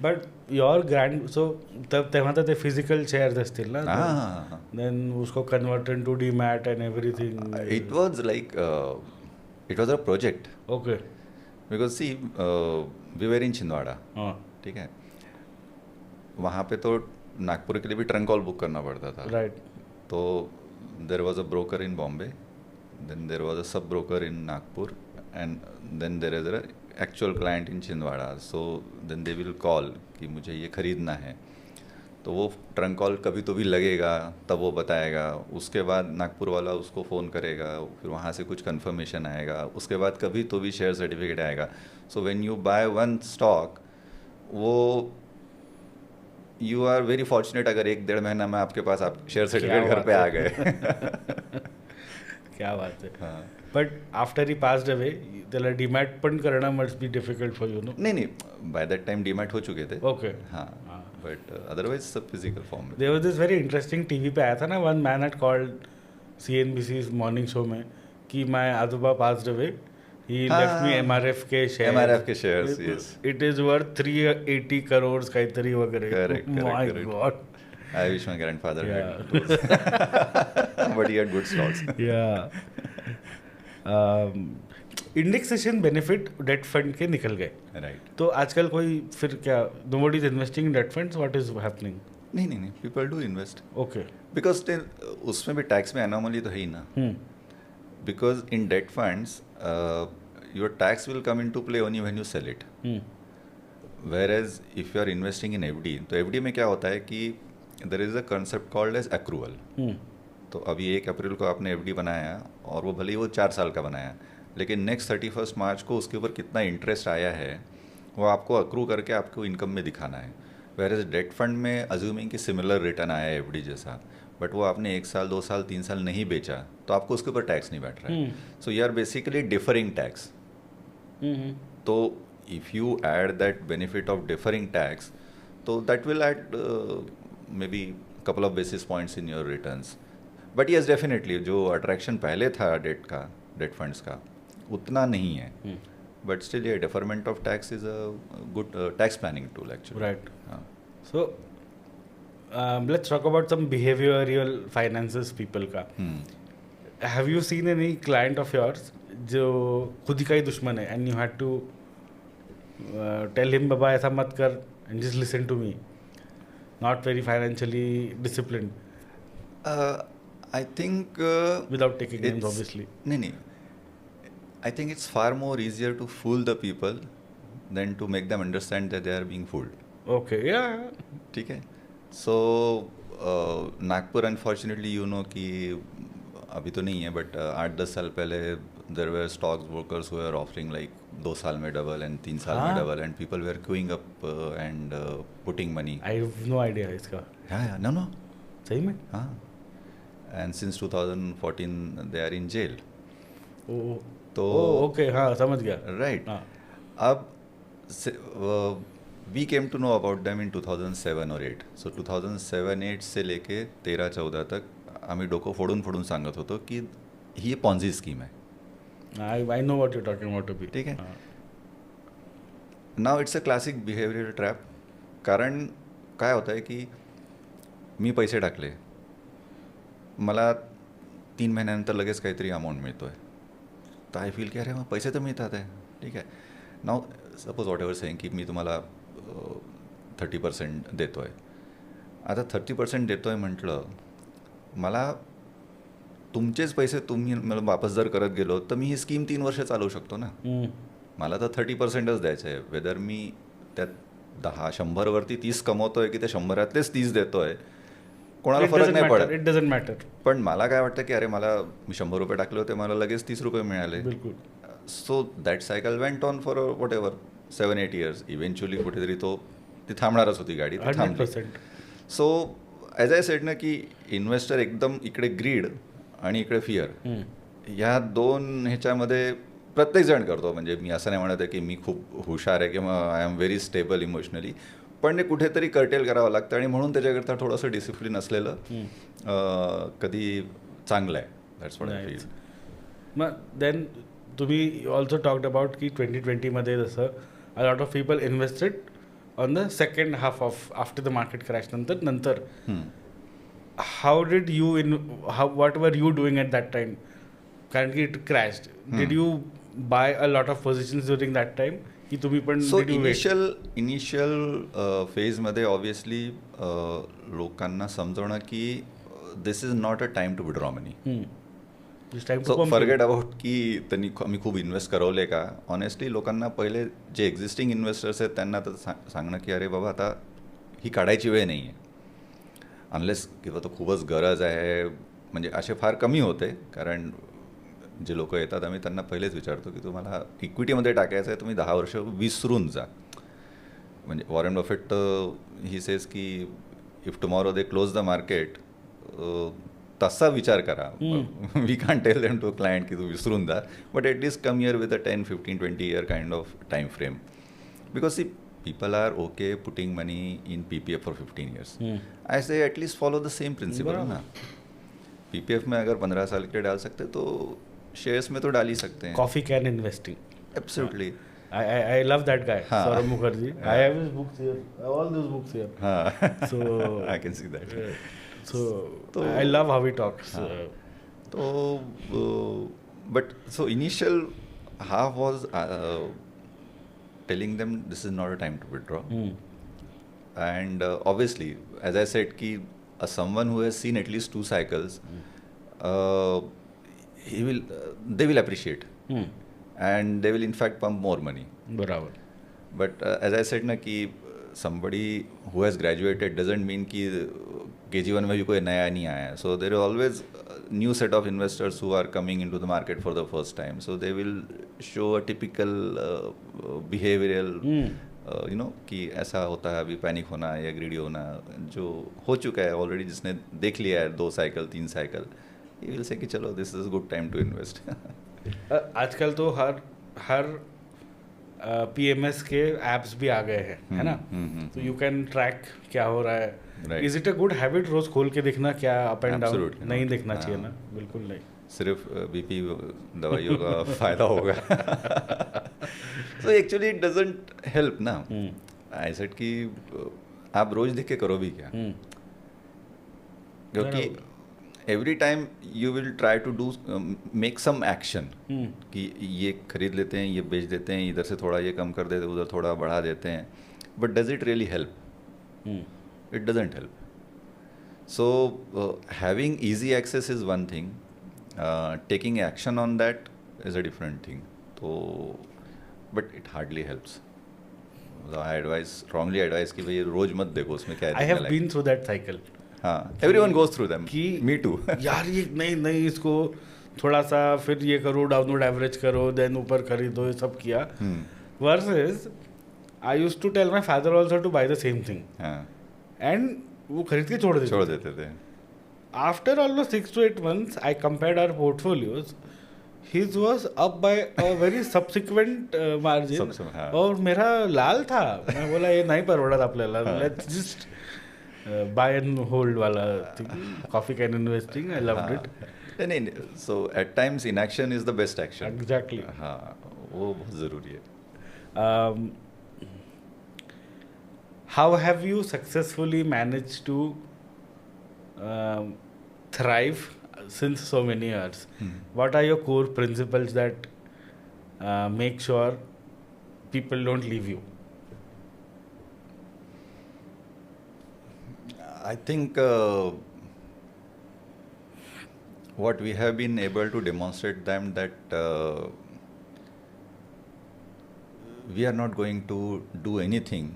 बट योर ग्रँड सो तेव्हा तर ते फिजिकल शेअर्स असतील ना. हां. देन उसको convert into demat and everything. It was like it was a project. Okay. Because see we were in Chhindwara. हाँ. ठीक है, वहाँ पे तो नागपुर के लिए भी ट्रंक कॉल बुक करना पड़ता था. राइट. तो there was a broker in Bombay, then there was a sub broker in Nagpur, and then there is a actual client in Chhindwara. So then they will call कि मुझे ये ख़रीदना है. तो वो ट्रंक कॉल कभी तो भी लगेगा, तब वो बताएगा. उसके बाद नागपुर वाला उसको फ़ोन करेगा, फिर वहाँ से कुछ कंफर्मेशन आएगा. उसके बाद कभी तो भी शेयर सर्टिफिकेट आएगा. So when you by one stock, वो यू आर वेरी फॉर्चुनेट अगर 1-1.5 महीना में आपके पास आप शेयर सर्टिफिकेट घर पे आ गए. क्या बात है. हाँ. But after he passed away त्याला डीमॅट पण करणं must be difficult for you know. नहीं, बाय दैट टाइम डीमैट हो चुके थे. ओके. हाँ, बट अदरवाइज सब फिजिकल फॉर्म में. There was this very interesting TV पे आया था ना, one man had called CNBC's morning show में कि माय आजोबा passed away, he left me MRF के शेयर. MRF के shares, yes. It is worth 380 crores काहीतरी वगैरे. Correct. My God. I wish my grandfather Yeah. had those. But he had good stocks. Indexation benefit debt fund के निकल गए. Right. तो आजकल कोई फिर क्या nobody is investing in debt funds. What is happening? नहीं, people do invest. Okay. Because still उसमें भी टैक्स में anomaly तो है ही ना. Because in debt funds, your tax will come into play only when you sell it. Whereas if you are investing in FD, तो FD में क्या होता है कि there is a concept called as accrual. तो अभी 1 अप्रैल को आपने FD बनाया और वो भले ही वो 4 साल का बनाया, लेकिन नेक्स्ट 31 मार्च को उसके ऊपर कितना इंटरेस्ट आया है वो आपको अक्रू करके आपको इनकम में दिखाना है. वेयर डेट फंड में अज्यूमिंग कि सिमिलर रिटर्न आया है FD जैसा, बट वो आपने 1 साल 2 साल 3 साल नहीं बेचा तो आपको उसके ऊपर टैक्स नहीं बैठ रहा है. So you are basically deferring tax. तो if you add that benefit of deferring tax, तो that will add maybe couple of basis points in your returns. But yes, definitely जो अट्रैक्शन पहले था debt funds का उतना नहीं है. But still ये deferment of tax is a good tax planning tool actually. Right. So let's talk about some behavioural finances people का. Have you seen any client of yours जो खुद ही का ही दुश्मन है and you had to tell him बाबा ऐसा मत कर and just listen to me, not very financially disciplined? I think without taking names, it's- obviously. नहीं. I think it's far more easier to fool the people than to make them understand that they are being fooled. Okay, yeah. ठीक है. So Nagpur unfortunately you know कि अभी तो नहीं है but 8-10 साल पहले there were stock brokers who were offering like 2 साल में डबल एंड 3 साल में हाँ? Double and people were queuing up and putting money. I have no idea इसका. नो सही में? हाँ. And since 2014 they are in jail. तो ओके, हाँ समझ गया. राइट. हाँ. अब we came to know about them in 2007 और 8. सो 2007-8 से लेके 13-14 तक आम्ही डोकं फोडून फोडून सांगत होतो की ही पॉन्झी स्कीम आहे. I know what you're talking about to be. ठीक आहे. Now it's a classic behaviour trap. कारण काय होतं आहे की मी पैसे टाकले, मला 3 महिन्यानंतर लगेच काहीतरी अमाऊंट मिळतो आहे, तर आय फील की अरे मग पैसे तर मिळतात आहे. ठीक आहे. नाव सपोज वॉट एव्हर सेईंग की मी तुम्हाला 30% देतो आहे. आता 30% देतो आहे म्हटलं, मला तुमचेच पैसे तुम्ही मला वापस जर करत गेलो तर मी ही स्कीम 3 वर्ष चालवू शकतो ना. मला तर 30%च द्यायचं आहे. वेदर मी त्यात 10-100 वरती 30 कमवतोय की त्या 100तलेच 30 देतोय, कोणाला फरक नाही पडत. It doesn't matter. पण मला काय वाटतं की अरे मला मी 100 रुपये टाकले होते, मला लगेच 30 रुपये मिळाले. बिलकुल. So that cycle went on for what ever 7-8 years. Eventually कुठेतरी ती थांबणारच होती गाडी. 100%. सो ॲज आय सेड ना की इन्व्हेस्टर एकदम इकडे ग्रीड आणि इकडे फिअर, ह्या दोन ह्याच्यामध्ये प्रत्येकजण करतो. म्हणजे मी असं नाही म्हणत आहे की मी खूप हुशार आहे किंवा I am very stable emotionally, पण ते कुठेतरी कर्टेल करावं लागतं आणि म्हणून त्याच्याकरता थोडंसं डिसिप्लिन असलेलं कधी चांगलं आहे. That's what I feel. मग देन तुम्ही ऑल्सो टॉक्ड अबाउट की 2020मध्ये जसं a lot of people invested on the second half of after the market crash नंतर how did you what were you doing at that time? कारण की it crashed. Did you buy a lot of positions during that time की तुम्ही पण? So initial फेजमध्ये obviously लोकांना समजवणं की this is not a time to withdraw money. So forget about की त्यांनी आम्ही खूप इन्व्हेस्ट करवले का. ऑनेस्टली लोकांना पहिले जे एक्झिस्टिंग इन्व्हेस्टर्स आहेत त्यांना तर सांगणं की अरे बाबा आता ही काढायची वेळ नाही आहे, अनलेस किंवा तो खूपच गरज आहे. म्हणजे असे फार कमी होते, कारण जे लोक येतात आम्ही त्यांना पहिलेच विचारतो की तुम्हाला इक्विटीमध्ये टाकायचं आहे, तुम्ही 10 वर्ष विसरून जा. म्हणजे वॉरेन बफेट ही सेज की if tomorrow they close the market, तसा विचार करा. We can tell them to client की तू विसरून जा, but at least come here with a 10, 15, 20 year kind of time frame. Because see people are okay putting money in PPF for 15 years. I say at least follow the same principle ना. PPF में अगर 15 साल के लिए डाल सकते तो shares में तो डाल ही सकते हैं. Coffee can investing. Absolutely. I love that guy, Saurabh Mukherjee. I have his books here, all those books here. So I can see that. So I love how he talks. So but so initial half was telling them this is not a time to withdraw. And obviously, as I said, ki someone who has seen at least 2 cycles, they will appreciate, and they will in fact pump more money. Barabar. But as I said na ki somebody who has graduated doesn't mean कि KG1 में भी कोई नया नहीं आया. So there is always a new set of investors who are coming into the market for the first time. So they will show a typical behavioral, कि ऐसा होता है, अभी पैनिक होना या ग्रीडी होना जो हो चुका है ऑलरेडी, जिसने देख लिया है 2 cycle 3 cycle, he will say कि चलो this is a good time to invest. आजकल तो हर PMS के एप्स भी आ गए हैं, है ना. तो यू कैन ट्रैक क्या हो रहा है. Is it a good habit रोज खोल के देखना क्या अप एंड डाउन? नहीं देखना चाहिए ना. बिल्कुल नहीं. सिर्फ बीपी दवाइयों का फायदा होगा. So actually it doesn't help ना. आई सेड कि आप रोज देख के करो भी क्या, क्योंकि every time you will try to do make some action कि ये खरीद लेते हैं, ये बेच देते हैं, इधर से थोड़ा ये कम कर देते हैं, उधर थोड़ा बढ़ा देते हैं. But does it really help? It doesn't help. So having easy access is one thing. Taking action on that is a different thing. So, but it hardly helps. So I strongly advise कि भाई रोज मत देखो उसमें क्या है. I have been through that cycle. हाँ, everyone goes through them. Me too. यार ये नहीं इसको थोड़ा सा फिर ये करो, डाउनलोड एवरेज करो, देन ऊपर खरीदो, ये सब किया. Versus I used to tell my father also to buy the same thing, and वो खरीद के छोड़ देते थे. After almost 6 to 8 months, I compared our portfolios. His was up by a very subsequent margin. और मेरा लाल था. मैं बोला ये नहीं परवड़ा आपल्याला. Let's just buy and hold वाला thing. Coffee can investing. I loved it. नहीं, so at times inaction is the best action. Exactly. हाँ, वो बहुत ज़रूरी है. How have you successfully managed to thrive since so many years? What are your core principles that make sure people don't leave you? I think what we have been able to demonstrate them that we are not going to do anything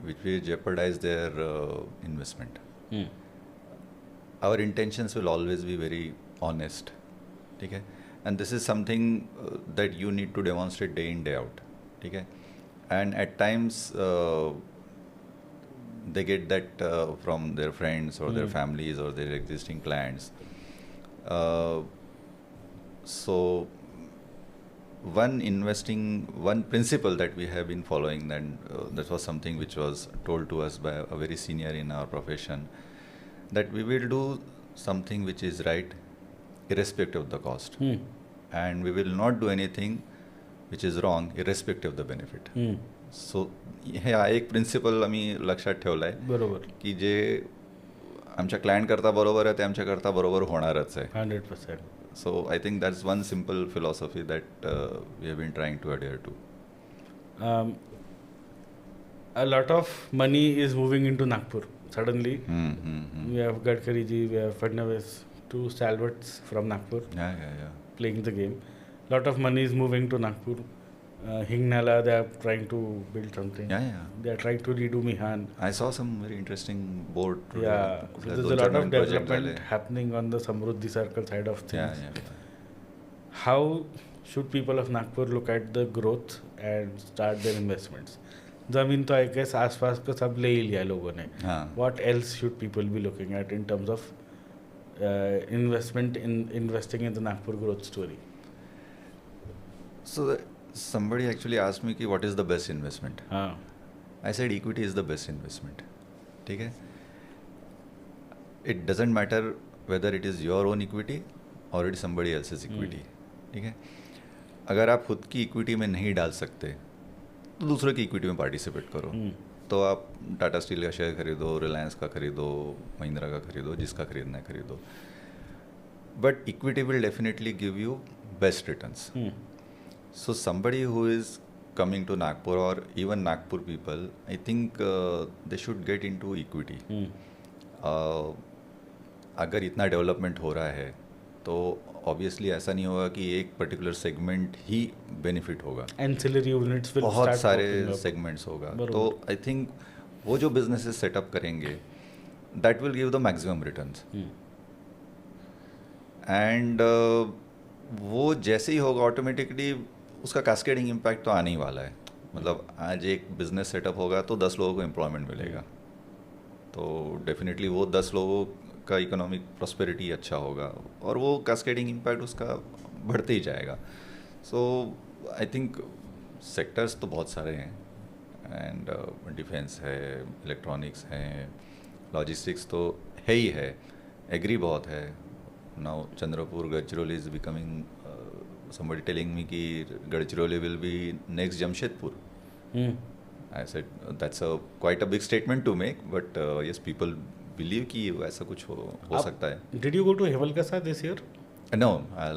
which will jeopardize their investment. Our intentions will always be very honest. Okay? And this is something that you need to demonstrate day in, day out. Okay? And at times they get that from their friends or their families or their existing clients. So one principle that we have been following, and that was something which was told to us by a very senior in our profession, that we will do something which is right irrespective of the cost, and we will not do anything which is wrong irrespective of the benefit. So हा एक principal आम्ही लक्षात ठेवला आहे, बरोबर, की जे आमच्या client करता बरोबर आहे ते आमच्या करता बरोबर होणारच आहे. 100%. So I think that's one simple philosophy that we have been trying to adhere to. A lot of money is moving into Nagpur suddenly. We have Gadkari ji, we have Fadnavis, two stalwarts from Nagpur playing the game. Lot of money is moving to Nagpur. Hingnala, they are trying to build something. They are trying to redo Mihan. I saw some very interesting board. Yeah, so there's a lot of development happening on the Samruddhi Circle side of things. How should people of Nagpur look at the growth and start their investments? जमीन तो I guess आसपास का सब ले ही लिया लोगों ने. What else should people be looking at in terms of investing in the Nagpur growth story? So somebody actually asked me कि what is the best investment? I said equity is the best investment. ठीक है? It doesn't matter whether it is your own equity or it is somebody else's equity. ठीक है? अगर आप खुद की equity में नहीं डाल सकते तो दूसरे की इक्विटी में पार्टिसिपेट करो. तो आप टाटा स्टील का शेयर खरीदो, रिलायंस का खरीदो, महिंद्रा का खरीदो, जिसका खरीदना है खरीदो. But equity will definitely give you best returns. So somebody who is coming to Nagpur or even Nagpur people, I think they should get into equity. अगर इतना डेवलपमेंट हो रहा है तो ऑब्वियसली ऐसा नहीं होगा कि एक पर्टिकुलर सेगमेंट ही बेनिफिट होगा. Ancillary units will बहुत start सारे सेगमेंट्स होगा. तो आई थिंक वो जो बिजनेसेस सेटअप करेंगे that will give the maximum returns. And वो जैसे ही होगा ऑटोमेटिकली उसका कैस्केडिंग इम्पैक्ट तो आने ही वाला है. मतलब आज एक बिजनेस सेटअप होगा तो 10 लोगों को एम्प्लॉयमेंट मिलेगा, तो डेफिनेटली वो 10 लोगों का इकोनॉमिक प्रॉस्पेरिटी अच्छा होगा और वो कैस्केडिंग इम्पैक्ट उसका बढ़ते ही जाएगा. सो आई थिंक सेक्टर्स तो बहुत सारे हैं, एंड डिफेंस है, इलेक्ट्रॉनिक्स हैं, लॉजिस्टिक्स तो है ही है, एग्री बहुत है. Now Chandrapur Gadchiroli is becoming somebody telling me कि Gadchiroli will be next Jamshedpur. I said that's a quite a big statement to make, but yes, people believe कि ऐसा कुछ हो सकता है. Did you go to Hevalkasa this year? No,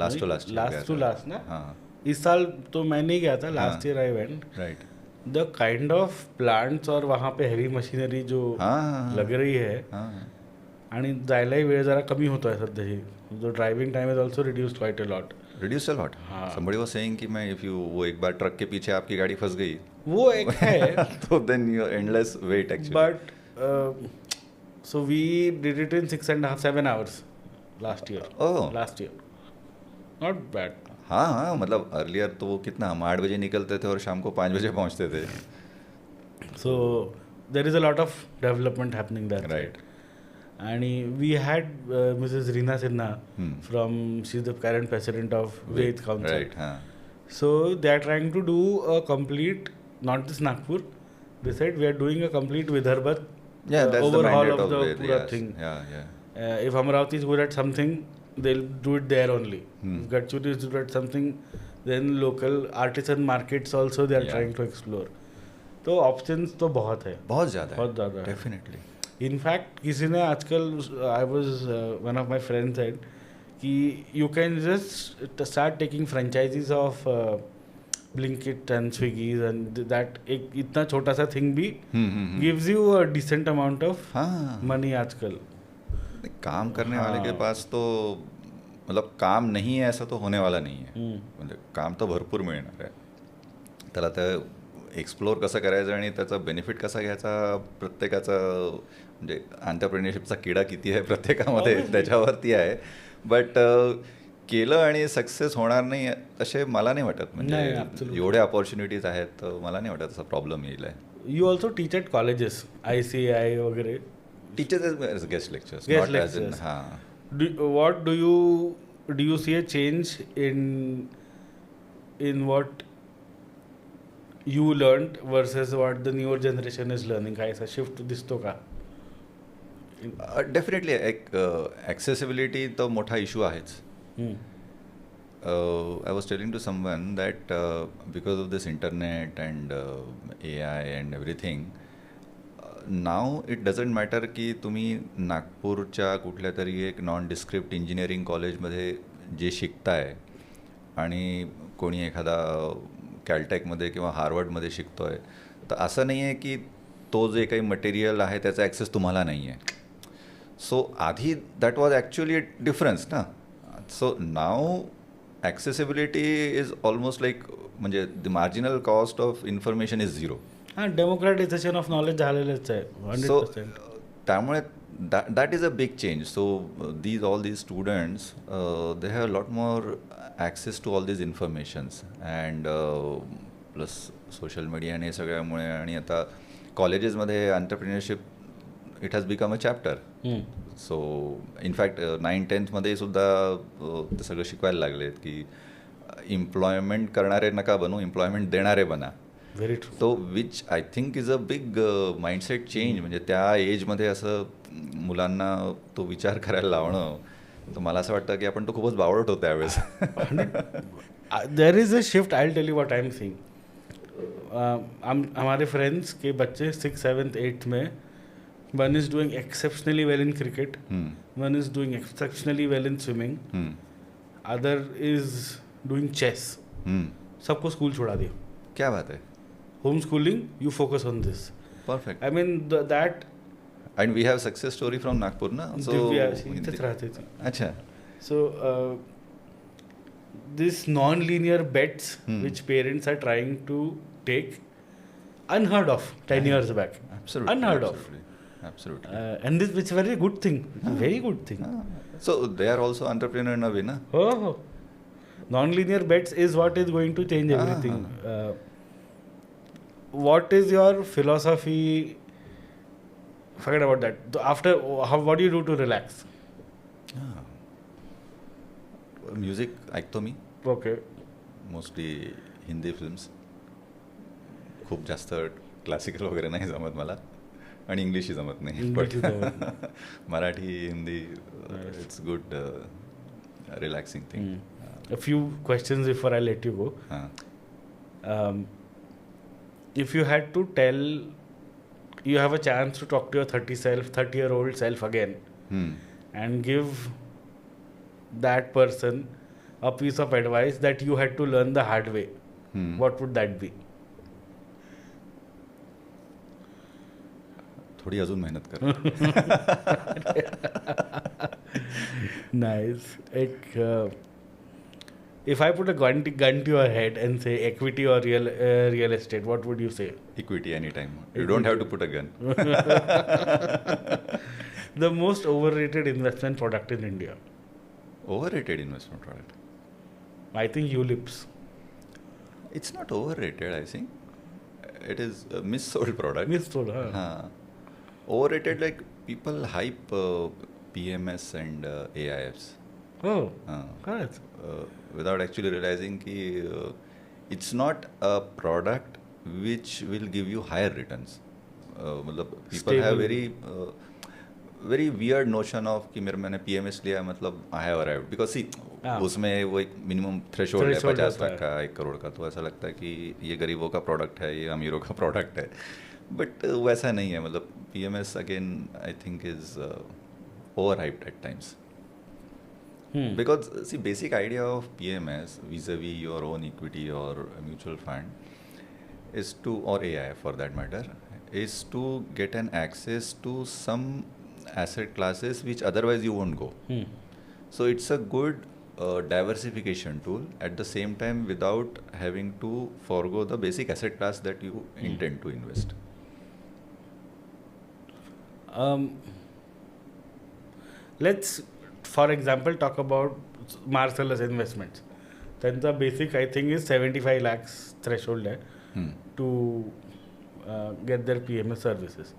last to last. Last to last ना. हाँ. इस साल तो मैं नहीं गया था. Last year I went. Right. The kind of plants और वहाँ पे heavy machinery जो लग रही है, आणि जायलाही वेळ जरा कमी होतोय सध्याची. The driving time is also reduced quite a lot. Reduced a lot. Somebody was saying कि मैं if you वो एक बार ट्रक के पीछे आपकी गाड़ी फंस गई वो एक है तो then you endless wait actually. But so we did it in 6.5-7 hours last year. Oh. Last year. Not bad. हाँ हाँ, मतलब अर्लियर तो वो कितना, हम 8 बजे निकलते थे और शाम को 5 बजे पहुंचते थे. So there is a lot of development happening there. Right. And we had Mrs. Reena Sinha from, she's the current president of Ved Council. Right, हाँ. So they are trying to do a complete, not this Nagpur, they said we are doing a complete Vidarbha Yeah, that's the overhaul mandate of of the Ved, pura yes. thing. Yeah, yeah. If Amravati is good at something, they'll do it there only. Hmm. If Gadchuri is good at something, then local artisan markets also they are Yeah. trying to explore. तो options तो बहुत है. बहुत ज़्यादा बहुत ज़्यादा है. Definitely. In fact किसी ने आजकल, I was one of my friends said कि you can just start taking franchisees of Blinkit and Swiggys and that एक इतना छोटा सा थिंग भी gives you a decent amount of हाँ, मनी आजकल. काम करने वाले के पास तो मतलब काम नाही आहे असं तो होने वाला नाही आहे. म्हणजे काम तर भरपूर मिळणार आहे. त्याला तर एक्सप्लोर कसं करायचं आणि त्याचा बेनिफिट कसा घ्यायचा, प्रत्येकाचा म्हणजे एंटरप्रेन्योरशिपचा किडा किती आहे प्रत्येकामध्ये त्याच्यावरती आहे. बट केलं आणि सक्सेस होणार नाही असे मला नाही वाटत. म्हणजे एवढे अपॉर्च्युनिटीज आहेत तर मला नाही वाटत असा प्रॉब्लेम येईल आहे. You also teach at colleges, ICI वगैरे. Teachers guest lectures. हां. What do you see a change in what you learned versus what the newer generation is learning? काय असा शिफ्ट दिसतो का? डेफिनेटली एक ॲक्सेसिबिलिटी तर मोठा इश्यू आहेच. I was telling to someone that because of this internet and AI and everything, now it doesn't matter की तुम्ही नागपूरच्या कुठल्या तरी एक नॉन डिस्क्रिप्ट इंजिनिअरिंग कॉलेजमध्ये जे शिकताय आणि कोणी एखादा कॅलटेकमध्ये किंवा हार्वर्डमध्ये शिकतो आहे, तर असं नाही आहे की तो जे काही मटेरियल आहे त्याचा ॲक्सेस तुम्हाला नाही आहे. सो आधी दॅट वॉज ॲक्च्युअली डिफरन्स ना. So now accessibility is almost like म्हणजे the marginal cost of information is zero. हां, डेमोक्रॅटायझेशन ऑफ नॉलेज झालेलंच आहे 100%. त्यामुळे that is a big change. So all these students they have lot more access to all these informations and plus social media आणि सगळ्यामुळे आणि आता कॉलेजेसमध्ये entrepreneurship it has become a chapter. So in fact 9-10मध्ये सुद्धा ते सगळं शिकवायला लागलेत की एम्प्लॉयमेंट करणारे नका बनू, एम्प्लॉयमेंट देणारे बना. Very true. तो which I think is a big mindset change. म्हणजे त्या एजमध्ये असं मुलांना तो विचार करायला लावणं, तर मला असं वाटतं की आपण तो खूपच बावळट होतो त्यावेळेस. There is a shift. I will tell you what I am seeing. हमारे फ्रेंड्स के बच्चे 6th, 7th, 8th में, one is doing exceptionally well in cricket, one is doing exceptionally well in swimming, other is doing chess. सबको school छोड़ा दिया. क्या बात है. Home schooling, you focus on this. Perfect. I mean that. And we have success story from Nagpur ना. So इथेच राहते ती. अच्छा. So this non linear bets which parents are trying to take, unheard of 10 years back. Absolutely. Unheard of. Absolutely. And this is a very good thing. Very good thing. So they are also entrepreneur in a way, na? Oh. Non-linear bets is what is going to change everything. What is your philosophy? Forget about that. After, what do you do to relax? Music ऐकतो मी. Okay. Mostly Hindi films. खूप जास्त classical वगैरे नाही जमत मला आणि इंग्लिशही जमत नाही. Marathi, Hindi, it's good relaxing thing. A few questions before I let you go. If you had to tell, you have a chance to talk to your 30-year-old self again, and give that person a piece of advice that you had to learn the hard way, what would that be? थोडी अजून मेहनत कर. Nice. If I put a gun to your head and say equity or real estate, what would you say? Equity anytime. You don't have to put a gun. The most overrated investment product in India. Overrated investment product. I think Ulips. It's not overrated, I think. It is a missold product. Missold, huh? Huh. Overrated, like people hype PMS and AIFs. Oh, Uh, correct. without actually realizing कि it's not a product which will give you higher returns. मतलब people have Stable. very weird notion of कि मैंने PMS लिया मतलब I have arrived because see हाँ. उसमें वो एक मिनिमम थ्रेशोल्ड है Threshold 50 होता लाख का 1 करोड़ का, तो ऐसा लगता है कि ये गरीबों का प्रोडक्ट है, ये अमीरों का प्रोडक्ट है, बट वैसा नहीं है. मतलब PMS again I think is over hyped at times. Because see, basic idea of PMS vis-a-vis your own equity or a mutual fund is to, or AIF for that matter, is to get an access to some asset classes which otherwise you won't go. So it's a good diversification tool at the same time without having to forego the basic asset class that you intend to invest. Let's, for example, talk about Marcellus Investments. Then the basic, I think, is 75 lakhs threshold to get their PMS services.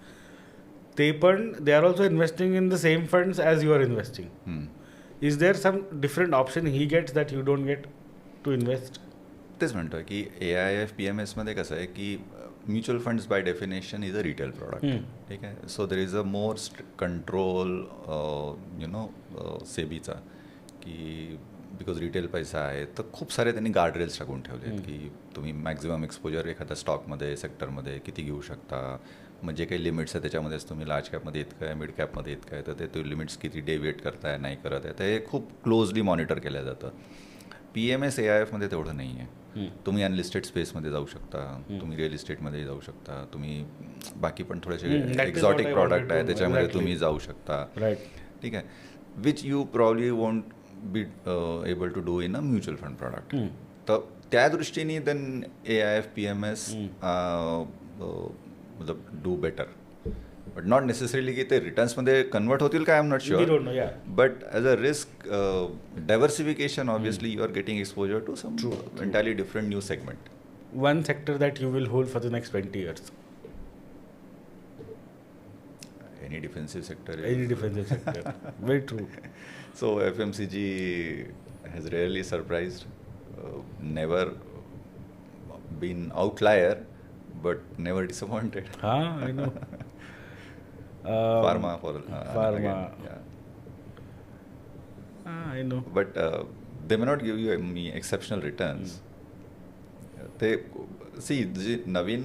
They are also investing in the same funds as you are investing. Is there some different option he gets that you don't get to invest? तेच म्हणतोय की AIF PMS मध्ये कसं आहे की mutual funds by definition is a retail product. ठीक आहे. So there is a more control you know सेबीचा की बिकॉज रिटेल पैसा आहे तर खूप सारे त्यांनी गार्डरेल्स टाकून ठेवले आहेत की तुम्ही मॅक्झिमम एक्सपोजर एखाद्या स्टॉकमध्ये सेक्टरमध्ये किती घेऊ शकता, मग जे काही लिमिट्स आहे त्याच्यामध्येच तुम्ही लार्ज कॅपमध्ये इतकं आहे, मिड कॅपमध्ये इतकं आहे, तर ते लिमिट्स किती डेविएट करताय नाही करत आहे, तर हे खूप क्लोजली मॉनिटर केलं जातं. PMS AIFमध्ये तेवढं नाही आहे. तुम्ही अनलिस्टेड स्पेसमध्ये जाऊ शकता, तुम्ही रिअल इस्टेटमध्ये जाऊ शकता, तुम्ही बाकी पण थोडेसे एक्झॉटिक प्रॉडक्ट आहे त्याच्यामध्ये तुम्ही जाऊ शकता. ठीक आहे. Which you probably won't be able to do in a mutual fund product. तर त्या दृष्टीने देन AIF PMS मतलब do better, but not necessarily की ते रिटर्न्समध्ये कन्वर्ट होतील काय, I am not sure. But as a risk diversification obviously you are getting exposure to some entirely different new segment. One sector that you will hold for the next 20 years. Any defensive sector. Any defensive sector. Very true. So FMCG has rarely surprised, never been outlier, but never disappointed. I know. Pharma for pharma. Again, yeah. I know. But they may not give you any exceptional returns. ते सी जे नवीन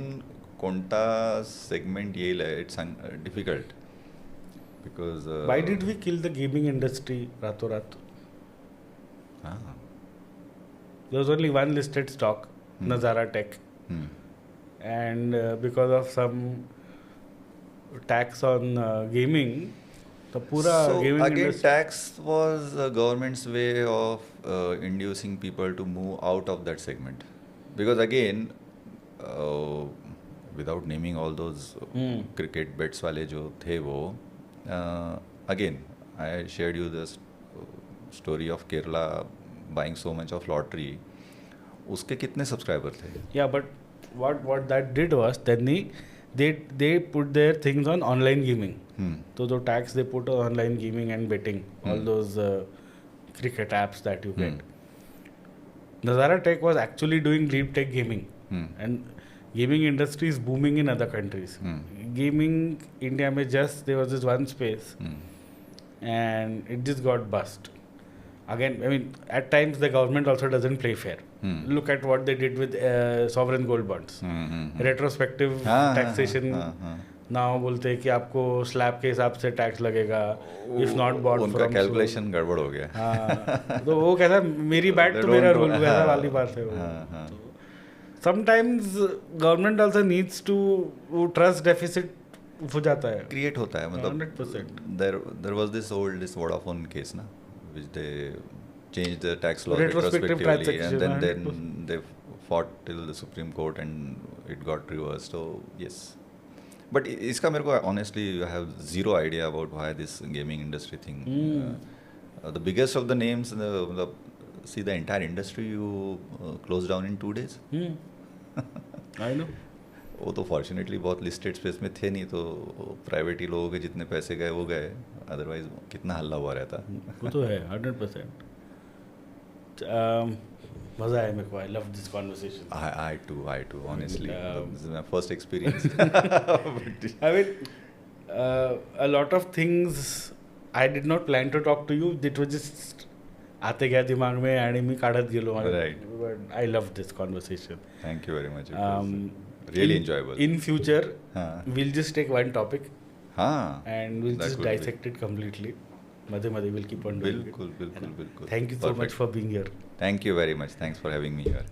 कोणता segment येईल it's difficult because Why did we kill the gaming industry रातोरात? There was only one listed stock, Nazara Tech. And because of some tax on gaming, the pura gaming again industry... tax was the government's way of inducing people to move out of that segment. Because again, without naming all those cricket bets वाले जो थे वो, again, I shared you the story of Kerala buying so much of lottery. उसके कितने subscriber थे? Yeah, but what that did was then they put their things on online gaming. So the tax they put on online gaming and betting, all those cricket apps that you get. Nazara Tech was actually doing deep tech gaming, and gaming industry is booming in other countries. Gaming India में just there was this one space, and it just got bust. Again, I mean, at times the government also doesn't play fair. Look at what they did with sovereign gold bonds. Retrospective taxation. Now बोलते हैं कि आपको slab के हिसाब से tax लगेगा, if not bought उनका calculation गड़बड़ हो गया. तो वो कहता मेरी बैट तो मेरा रूल, वैसा वाली बात है वो. Sometimes government also needs to, trust deficit हो जाता है, क्रिएट होता है. मतलब 100%. There was this Vodafone case ना, which they changed the tax law Retrospective retrospectively, and taxation, then they fought till the Supreme Court and it got reversed. So yes, but इसका मेरे को honestly I have zero idea about why this gaming industry thing. The biggest of the names, the see the entire industry you closed down in 2 days. I know. वो तो fortunately बहुत listed space में थे नहीं, तो private ही लोगों के जितने पैसे गए वो गए, अदरवाइज कितना हल्ला हुआ रहता. वो तो है 100%. मज़ा आया मेरे को. I love this conversation. I too honestly, this is my first experience. I mean, a lot of things I did not plan to talk to you. It was just आते गया दिमाग में आणि मी काढत गेलो. Right. But I love this conversation. Thank you very much. It was really enjoyable. In future, हाँ. we'll just take one topic हाँ. and we'll That just would be- dissect it completely. मध्ये we'll keep on doing it. बिल्कुल. Thank you so much Perfect. for being here. Thank you very much. Thanks for having me here.